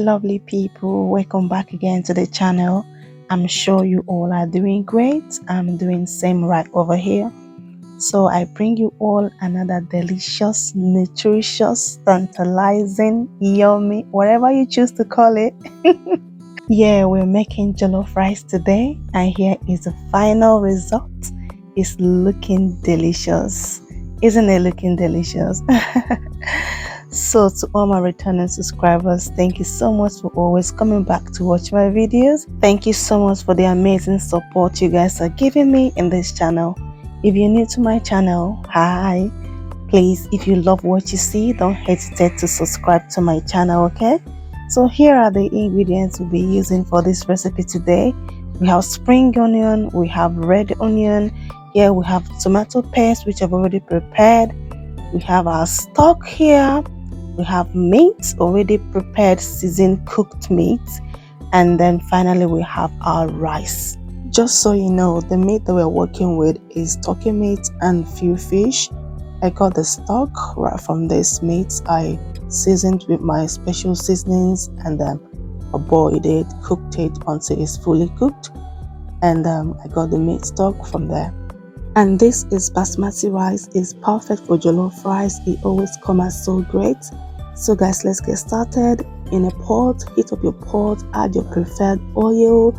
lovely people, welcome back again to the channel. I'm sure you all are doing great. I'm doing same right over here. So I bring you all another delicious, nutritious, tantalizing, yummy, whatever you choose to call it. Yeah, we're making jollof rice today, and here is the final result. It's looking delicious. Isn't it looking delicious? So to all my returning subscribers, thank you so much for always coming back to watch my videos. Thank you so much for the amazing support you guys are giving me in this channel. If you're new to my channel, hi. Please, if you love what you see, don't hesitate to subscribe to my channel, okay? So here are the ingredients we'll be using for this recipe today. We have spring onion, we have red onion, here we have tomato paste which I've already prepared. We have our stock here. We have meat, already prepared, seasoned, cooked meat. And then finally we have our rice. Just so you know, the meat that we're working with is turkey meat and few fish. I got the stock right from this meat. I seasoned with my special seasonings and then I boiled it, cooked it until it's fully cooked. And I got the meat stock from there. And this is basmati rice. It's perfect for jollof rice. It always comes out so great. So guys, let's get started. In a pot, heat up your pot, add your preferred oil.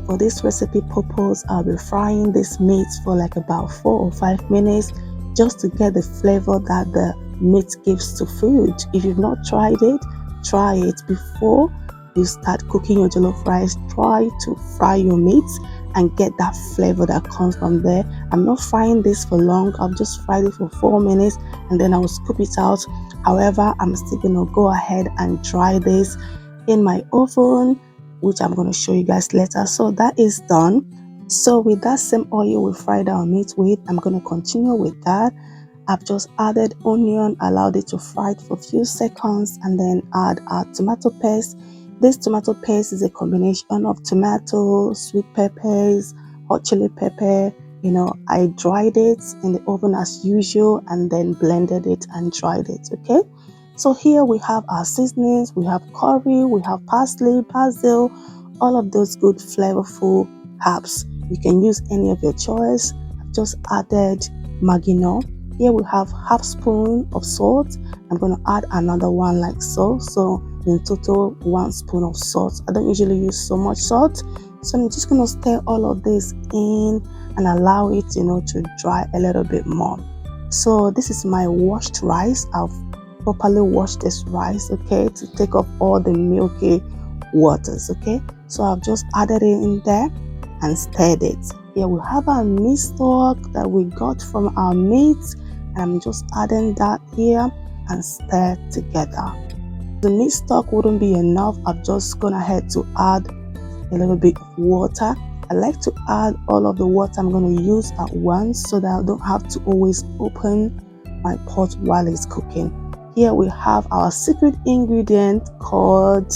For this recipe purpose, I'll be frying this meat for like about 4 or 5 minutes just to get the flavor that the meat gives to food. If you've not tried it, try it before you start cooking your jollof rice. Try to fry your meat and get that flavor that comes from there. I'm not frying this for long. I've just fried it for 4 minutes and then I will scoop it out. However, I'm still gonna go ahead and dry this in my oven, which I'm gonna show you guys later. So that is done. So with that same oil we fried our meat with, I'm gonna continue with that. I've just added onion, allowed it to fry for a few seconds, and then add our tomato paste. This tomato paste is a combination of tomato, sweet peppers, hot chili pepper. I dried it in the oven as usual and then blended it and dried it, okay? So here we have our seasonings, we have curry, we have parsley, basil, all of those good flavorful herbs. You can use any of your choice. I've just added magino. Here we have half spoon of salt. I'm going to add another one like so. So in total 1 spoon of salt. I don't usually use so much salt, so I'm just going to stir all of this in and allow it to dry a little bit more. So this is my washed rice. I've properly washed this rice, okay, to take off all the milky waters, okay. So I've just added it in there and stirred it. Here we have our meat stock that we got from our meat, and I'm just adding that here and stir together. The meat stock wouldn't be enough. I've just gone ahead to add a little bit of water. I like to add all of the water I'm going to use at once so that I don't have to always open my pot while it's cooking. Here we have our secret ingredient called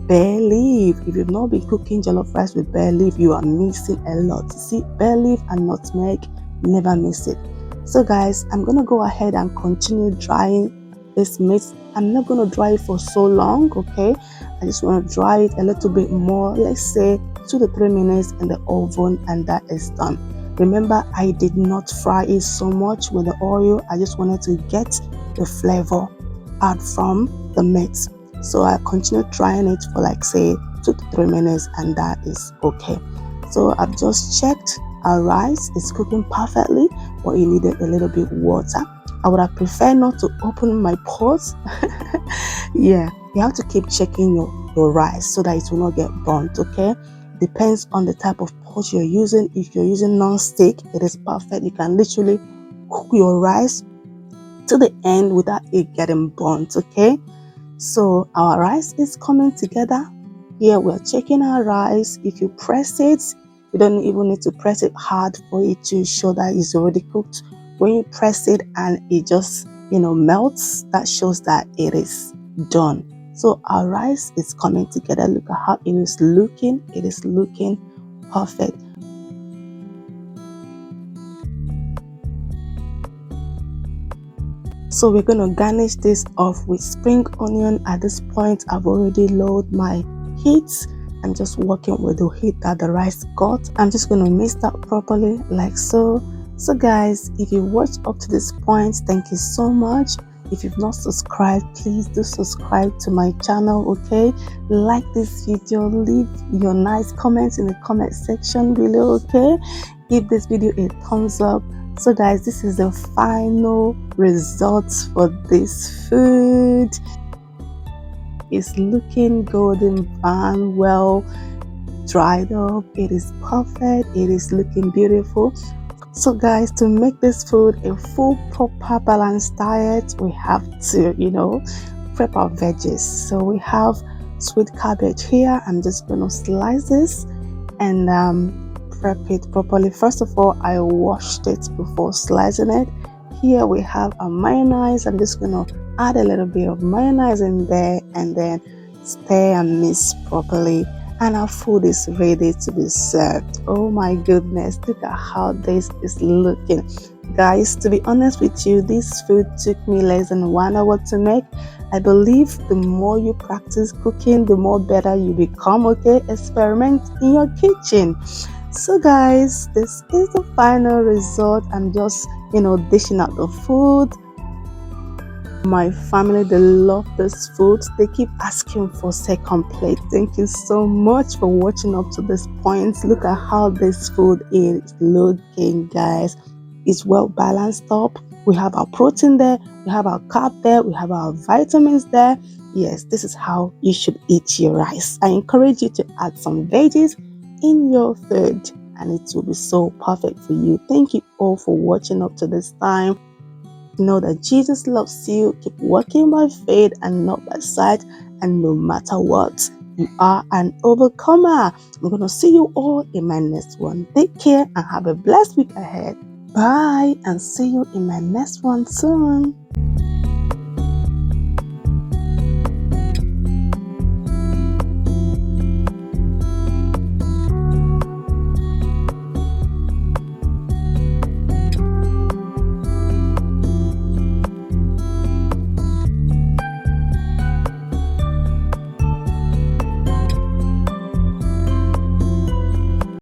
bay leaf. If you've not been cooking jollof rice with bay leaf, you are missing a lot. See, bay leaf and nutmeg, never miss it. So guys, I'm going to go ahead and continue drying this meat. I'm not going to dry it for so long, okay? I just want to dry it a little bit more, let's say 2 to 3 minutes in the oven, and that is done. Remember, I did not fry it so much with the oil. I just wanted to get the flavor out from the meat. So I continued drying it for like say 2 to 3 minutes, and that is okay. So I've just checked our rice is cooking perfectly, but it needed a little bit water. I would have preferred not to open my pot. Yeah, you have to keep checking your rice so that it will not get burnt, okay? Depends on the type of pot you're using. If you're using non-stick, it is perfect. You can literally cook your rice to the end without it getting burnt, okay? So our rice is coming together. Here we're checking our rice. If you press it, you don't even need to press it hard for it to show that it's already cooked. When you press it and it just melts, that shows that it is done. So our rice is coming together. Look at how it is looking. It is looking perfect. So we're going to garnish this off with spring onion. At this point, I've already lowered my heat. I'm just working with the heat that the rice got. I'm just going to mix that properly like so. So guys, if you watched up to this point, thank you so much. If you've not subscribed, please do subscribe to my channel, okay? Like this video, leave your nice comments in the comment section below, okay? Give this video a thumbs up. So guys, this is the final results for this food. It's looking golden brown, well dried up. It is perfect. It is looking beautiful. So guys, to make this food a full proper balanced diet, we have to prep our veggies. So we have sweet cabbage here. I'm just going to slice this and prep it properly. First of all, I washed it before slicing it. Here we have a mayonnaise. I'm just going to add a little bit of mayonnaise in there and then stir and mix properly, and our food is ready to be served. Oh my goodness, look at how this is looking. Guys, to be honest with you, this food took me less than 1 hour to make. I believe the more you practice cooking, the more better you become, okay? Experiment in your kitchen. So guys, this is the final result. I'm just dishing out the food. My family, they love this food. They keep asking for second plate. Thank you so much for watching up to this point. Look at how this food is looking, guys. It's well balanced up. We have our protein there, we have our carb there, we have our vitamins there. Yes, this is how you should eat your rice. I encourage you to add some veggies in your food and it will be so perfect for you. Thank you all for watching up to this time. Know that Jesus loves you. Keep walking by faith and not by sight. And no matter what, you are an overcomer. I'm going to see you all in my next one. Take care and have a blessed week ahead. Bye and see you in my next one soon.